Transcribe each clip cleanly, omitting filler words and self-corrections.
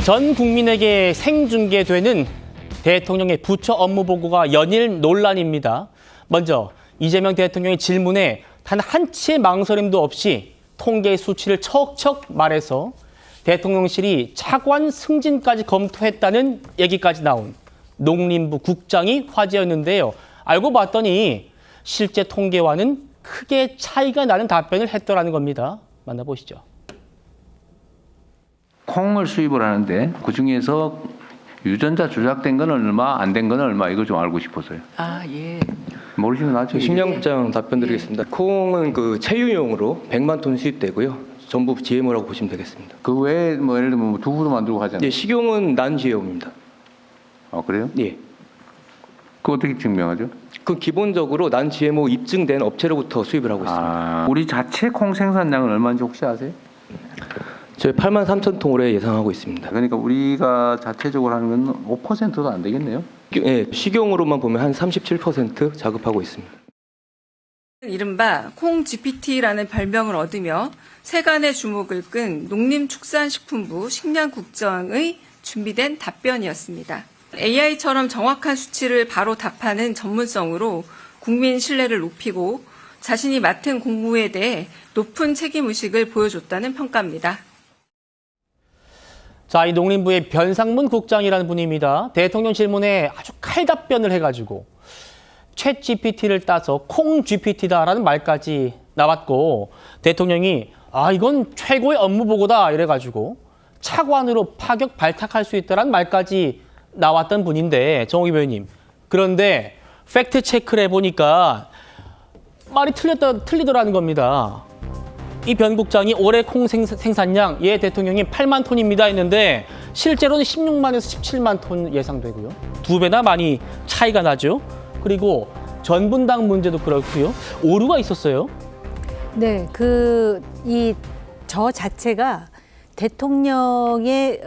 전 국민에게 생중계되는 대통령의 부처 업무 보고가 연일 논란입니다. 먼저 이재명 대통령의 질문에 단 한치의 망설임도 없이 통계 수치를 척척 말해서 대통령실이 차관 승진까지 검토했다는 얘기까지 나온 농림부 국장이 화제였는데요. 알고 봤더니 실제 통계와는 크게 차이가 나는 답변을 했더라는 겁니다. 만나보시죠. 콩을 수입을 하는데 그중에서 유전자 조작된 건 얼마, 안 된 건 얼마, 이거 좀 알고 싶어서요. 아, 예. 모르시면 나중에. 식량국장 답변 드리겠습니다. 콩은 그 체유용으로 100만 톤 수입되고요. 전부 GMO라고 보시면 되겠습니다. 그 외에 뭐 예를 들면 뭐 두부도 만들고 하잖아요. 네, 식용은 난 GMO입니다. 아, 그래요? 예. 그거 어떻게 증명하죠? 그 기본적으로 난 GMO 입증된 업체로부터 수입을 하고 있습니다. 우리 자체 콩 생산량은 얼마인지 혹시 아세요? 저희 8만 3천 톤 올해 예상하고 있습니다. 그러니까 우리가 자체적으로 하는 건 5%도 안 되겠네요. 예, 식용으로만 보면 한 37% 자급하고 있습니다. 이른바 콩 GPT라는 별명을 얻으며 세간의 주목을 끈 농림축산식품부 식량국장의 준비된 답변이었습니다. AI처럼 정확한 수치를 바로 답하는 전문성으로 국민 신뢰를 높이고 자신이 맡은 공무에 대해 높은 책임의식을 보여줬다는 평가입니다. 자, 이 농림부의 변상문 국장이라는 분입니다. 대통령 질문에 아주 칼답변을 해가지고 챗 GPT를 따서 콩 GPT다라는 말까지 나왔고 대통령이 이건 최고의 업무 보고다 이래가지고 차관으로 파격 발탁할 수 있다라는 말까지 나왔던 분인데 정옥희 변호사님, 그런데 팩트 체크를 해보니까 말이 틀리더라는 겁니다. 이 변 국장이 올해 콩 생산량 대통령이 8만 톤입니다 했는데 실제로는 16만에서 17만 톤 예상되고요. 2배나 많이 차이가 나죠. 그리고 전분당 문제도 그렇고요. 오류가 있었어요. 네, 저 자체가 대통령의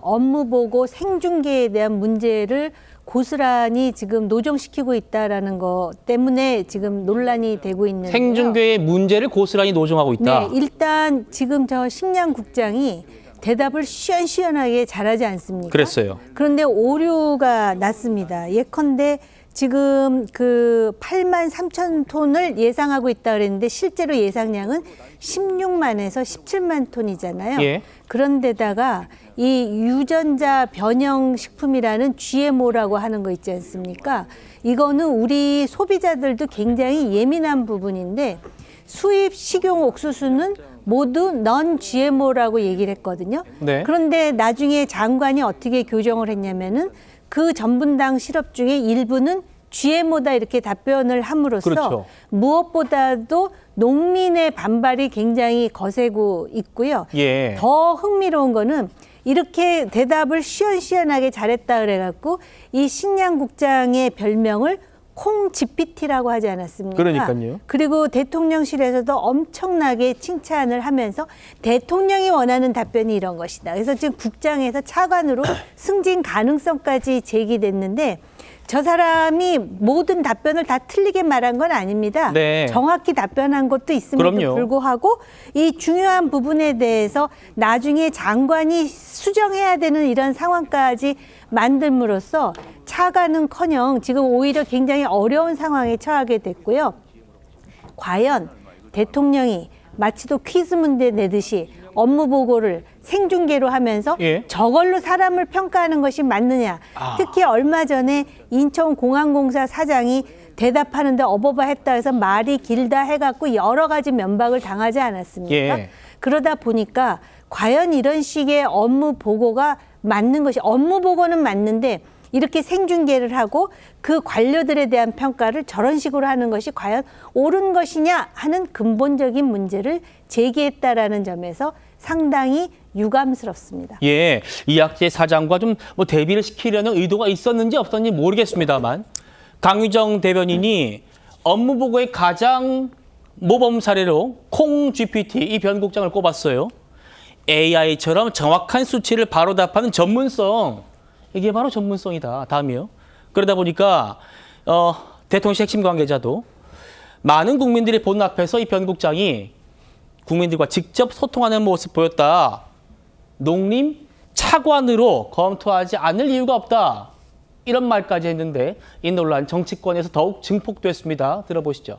업무 보고 생중계에 대한 문제를 고스란히 지금 노정시키고 있다라는 것 때문에 지금 논란이 되고 있는데요. 생중계의 문제를 고스란히 노정하고 있다. 네, 일단 지금 저 식량국장이 대답을 시원시원하게 잘하지 않습니까? 그랬어요. 그런데 오류가 났습니다. 예컨대 지금 그 8만 3천 톤을 예상하고 있다 그랬는데 실제로 예상량은 16만에서 17만 톤이잖아요. 예. 그런데다가 이 유전자 변형 식품이라는 GMO라고 하는 거 있지 않습니까? 이거는 우리 소비자들도 굉장히 예민한 부분인데 수입 식용 옥수수는 모두 넌 GMO라고 얘기를 했거든요. 네. 그런데 나중에 장관이 어떻게 교정을 했냐면은 그 전분당 시럽 중에 일부는 GMO다 이렇게 답변을 함으로써 그렇죠. 무엇보다도 농민의 반발이 굉장히 거세고 있고요. 예. 더 흥미로운 거는 이렇게 대답을 시원시원하게 잘했다 그래갖고 이 식량국장의 별명을 콩 GPT라고 하지 않았습니까? 그러니까요. 그리고 대통령실에서도 엄청나게 칭찬을 하면서 대통령이 원하는 답변이 이런 것이다. 그래서 지금 국장에서 차관으로 승진 가능성까지 제기됐는데 저 사람이 모든 답변을 다 틀리게 말한 건 아닙니다. 네. 정확히 답변한 것도 있음에도 그럼요. 불구하고 이 중요한 부분에 대해서 나중에 장관이 수정해야 되는 이런 상황까지 만듦으로써 차관은커녕 지금 오히려 굉장히 어려운 상황에 처하게 됐고요. 과연 대통령이 마치도 퀴즈 문제 내듯이 업무 보고를 생중계로 하면서 예. 저걸로 사람을 평가하는 것이 맞느냐. 특히 얼마 전에 인천공항공사 사장이 대답하는데 어버버 했다 해서 말이 길다 해갖고 여러 가지 면박을 당하지 않았습니까? 예. 그러다 보니까 과연 이런 식의 업무 보고가 맞는 것이, 업무 보고는 맞는데 이렇게 생중계를 하고 그 관료들에 대한 평가를 저런 식으로 하는 것이 과연 옳은 것이냐 하는 근본적인 문제를 제기했다라는 점에서 상당히 유감스럽습니다. 예, 이학재 사장과 좀 대비를 시키려는 의도가 있었는지 없었는지 모르겠습니다만 강유정 대변인이 업무 보고의 가장 모범 사례로 콩 GPT 이 변 국장을 꼽았어요. AI처럼 정확한 수치를 바로 답하는 전문성. 이게 바로 전문성이다. 다음이요. 그러다 보니까 대통령실 핵심 관계자도 많은 국민들이 보는 앞에서 이 변 국장이 국민들과 직접 소통하는 모습 보였다. 농림 차관으로 검토하지 않을 이유가 없다. 이런 말까지 했는데 이 논란 정치권에서 더욱 증폭됐습니다. 들어보시죠.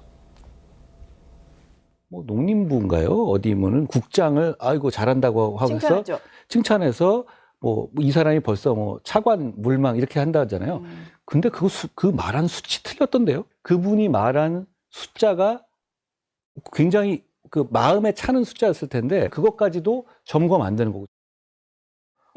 뭐 농림부인가요? 어디면은 국장을 아이고 잘한다고 하면서 칭찬하죠. 칭찬해서 뭐 이 사람이 벌써 뭐 차관 물망 이렇게 한다 하잖아요. 근데 그 말한 수치 틀렸던데요. 그분이 말한 숫자가 굉장히 그 마음에 차는 숫자였을 텐데 그것까지도 점검 안 되는 거고.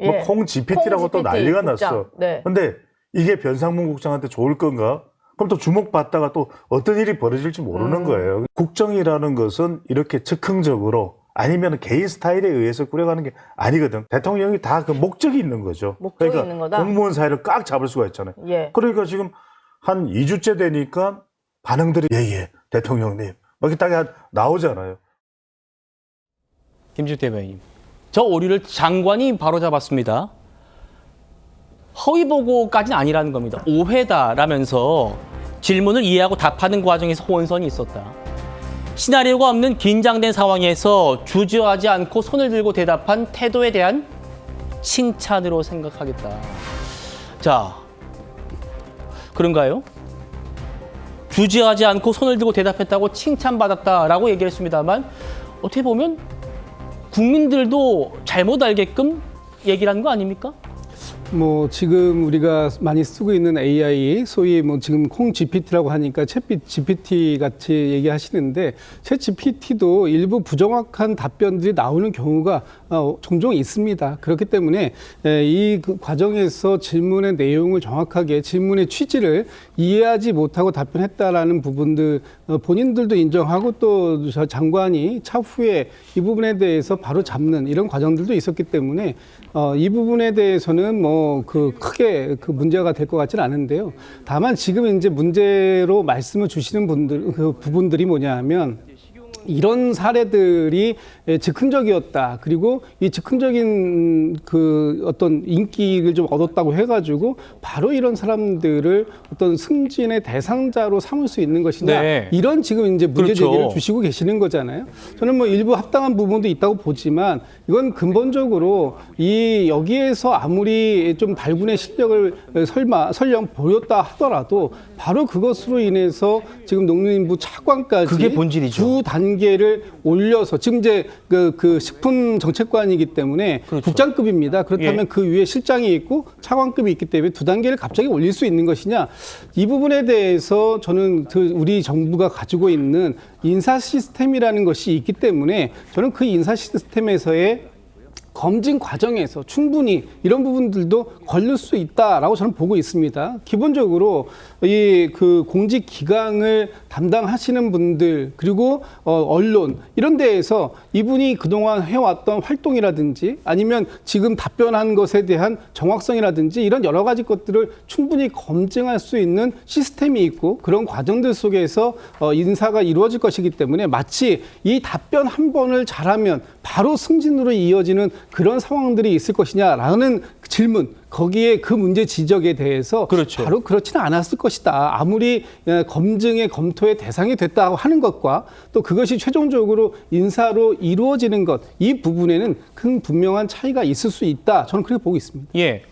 예. 뭐 콩 GPT라고 또 GPT 난리가 국장. 났어. 네. 근데 이게 변상문 국장한테 좋을 건가? 그럼 또 주목받다가 또 어떤 일이 벌어질지 모르는 거예요. 국정이라는 것은 이렇게 즉흥적으로 아니면 개인 스타일에 의해서 꾸려가는 게 아니거든. 대통령이 다 그 목적이 있는 거죠. 목적이 그러니까 있는 거다? 공무원 사이를 꽉 잡을 수가 있잖아요. 예. 그러니까 지금 한 2주째 되니까 반응들이 예예 대통령님 막 이렇게 딱 나오잖아요. 김지우 대변인. 저 오류를 장관이 바로잡았습니다. 허위 보고까지는 아니라는 겁니다. 오해다라면서 질문을 이해하고 답하는 과정에서 혼선이 있었다. 시나리오가 없는 긴장된 상황에서 주저하지 않고 손을 들고 대답한 태도에 대한 칭찬으로 생각하겠다. 자, 그런가요? 주저하지 않고 손을 들고 대답했다고 칭찬받았다라고 얘기했습니다만 어떻게 보면 국민들도 잘못 알게끔 얘기를 하는 거 아닙니까? 뭐 지금 우리가 많이 쓰고 있는 AI, 소위 뭐 지금 콩 GPT라고 하니까 챗 GPT 같이 얘기하시는데 챗 GPT도 일부 부정확한 답변들이 나오는 경우가 종종 있습니다. 그렇기 때문에 이 과정에서 질문의 내용을 정확하게 질문의 취지를 이해하지 못하고 답변했다라는 부분들 본인들도 인정하고 또 장관이 차후에 이 부분에 대해서 바로 잡는 이런 과정들도 있었기 때문에 이 부분에 대해서는 뭐 크게 문제가 될 것 같지는 않은데요. 다만 지금 이제 문제로 말씀을 주시는 분들 그 부분들이 뭐냐하면 이런 사례들이 즉흥적이었다. 그리고 이 즉흥적인 그 어떤 인기를 좀 얻었다고 해가지고 바로 이런 사람들을 어떤 승진의 대상자로 삼을 수 있는 것이냐. 네. 이런 지금 이제 문제 그렇죠. 제기를 주시고 계시는 거잖아요. 저는 뭐 일부 합당한 부분도 있다고 보지만 이건 근본적으로 여기에서 아무리 좀 발군의 실력을 설령 보였다 하더라도 바로 그것으로 인해서 지금 농림부 차관까지 그게 본질이죠. 두 단계를 올려서 지금 이제 그 식품 정책관이기 때문에 그렇죠. 국장급입니다. 그렇다면 예. 그 위에 실장이 있고 차관급이 있기 때문에 두 단계를 갑자기 올릴 수 있는 것이냐 이 부분에 대해서 저는 우리 정부가 가지고 있는 인사 시스템이라는 것이 있기 때문에 저는 그 인사 시스템에서의 검증 과정에서 충분히 이런 부분들도 걸릴 수 있다라고 저는 보고 있습니다. 기본적으로 이 그 공직 기강을 담당하시는 분들 그리고 언론 이런 데에서 이분이 그동안 해왔던 활동이라든지 아니면 지금 답변한 것에 대한 정확성이라든지 이런 여러 가지 것들을 충분히 검증할 수 있는 시스템이 있고 그런 과정들 속에서 인사가 이루어질 것이기 때문에 마치 이 답변 한 번을 잘하면 바로 승진으로 이어지는 그런 상황들이 있을 것이냐라는 질문 거기에 그 문제 지적에 대해서 그렇죠. 바로 그렇지는 않았을 것이다. 아무리 검증의 검토의 대상이 됐다고 하는 것과 또 그것이 최종적으로 인사로 이루어지는 것 이 부분에는 큰 분명한 차이가 있을 수 있다. 저는 그렇게 보고 있습니다. 예.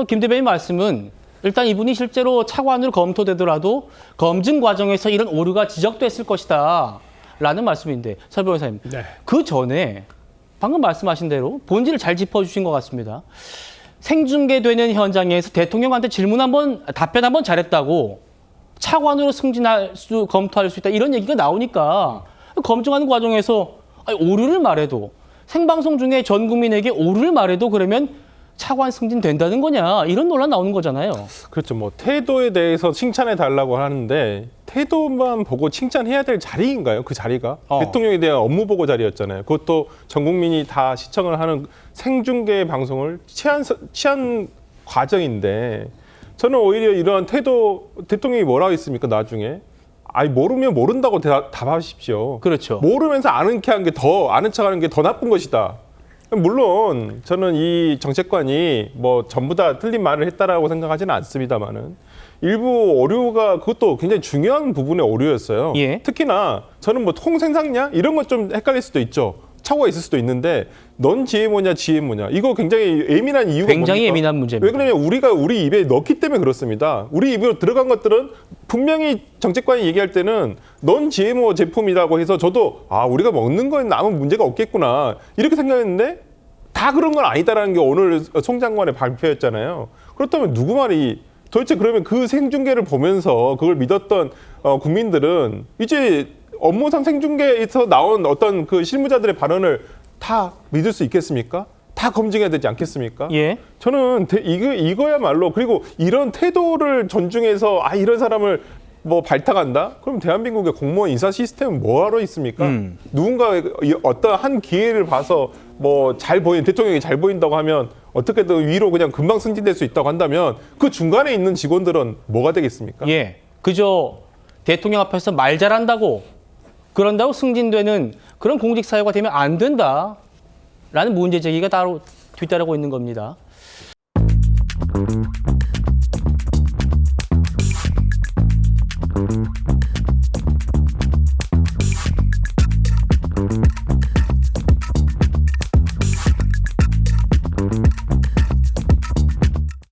김 대변인 말씀은 일단 이분이 실제로 차관으로 검토되더라도 검증 과정에서 이런 오류가 지적됐을 것이다. 라는 말씀인데 설 변호사님. 네. 그 전에 방금 말씀하신 대로 본질을 잘 짚어주신 것 같습니다. 생중계되는 현장에서 대통령한테 답변 한번 잘했다고 차관으로 검토할 수 있다 이런 얘기가 나오니까 검증하는 과정에서 오류를 말해도 생방송 중에 전 국민에게 오류를 말해도 그러면 차관 승진된다는 거냐 이런 논란 나오는 거잖아요. 그렇죠. 뭐 태도에 대해서 칭찬해 달라고 하는데 태도만 보고 칭찬해야 될 자리인가요? 그 자리가 대통령에 대한 업무 보고 자리였잖아요. 그것도 전 국민이 다 시청을 하는 생중계 방송을 취한 과정인데 저는 오히려 이러한 태도 대통령이 뭐라고 했습니까? 나중에 모르면 모른다고 답하십시오. 그렇죠. 모르면서 아는 척하는 게 더 나쁜 것이다. 물론 저는 이 정책관이 뭐 전부 다 틀린 말을 했다라고 생각하지는 않습니다만은 일부 오류가 그것도 굉장히 중요한 부분의 오류였어요. 예. 특히나 저는 뭐 콩 생산량 이런 것 좀 헷갈릴 수도 있죠. 착오가 있을 수도 있는데 넌 GMO냐 GMO냐 이거 굉장히 예민한 이유가 굉장히 뭡니까? 예민한 문제입니다. 왜 그러냐면 우리가 우리 입에 넣기 때문에 그렇습니다. 우리 입으로 들어간 것들은 분명히 정책관이 얘기할 때는 넌 GMO 제품이라고 해서 저도 아 우리가 먹는 건 아무 문제가 없겠구나 이렇게 생각했는데 다 그런 건 아니다라는 게 오늘 송 장관의 발표였잖아요. 그렇다면 누구 말이 도대체 그러면 그 생중계를 보면서 그걸 믿었던 국민들은 이제 업무상 생중계에서 나온 어떤 그 실무자들의 발언을 다 믿을 수 있겠습니까? 다 검증해야 되지 않겠습니까? 예. 저는 이거야말로 그리고 이런 태도를 존중해서 아 이런 사람을 뭐 발탁한다? 그럼 대한민국의 공무원 인사 시스템은 뭐하러 있습니까? 누군가 어떤 한 기회를 봐서 뭐 대통령이 잘 보인다고 하면 어떻게든 위로 그냥 금방 승진될 수 있다고 한다면 그 중간에 있는 직원들은 뭐가 되겠습니까? 예. 그저 대통령 앞에서 말 잘한다고 그런다고 승진되는 그런 공직 사유가 되면 안 된다라는 문제 제기가 따로 뒤따르고 있는 겁니다.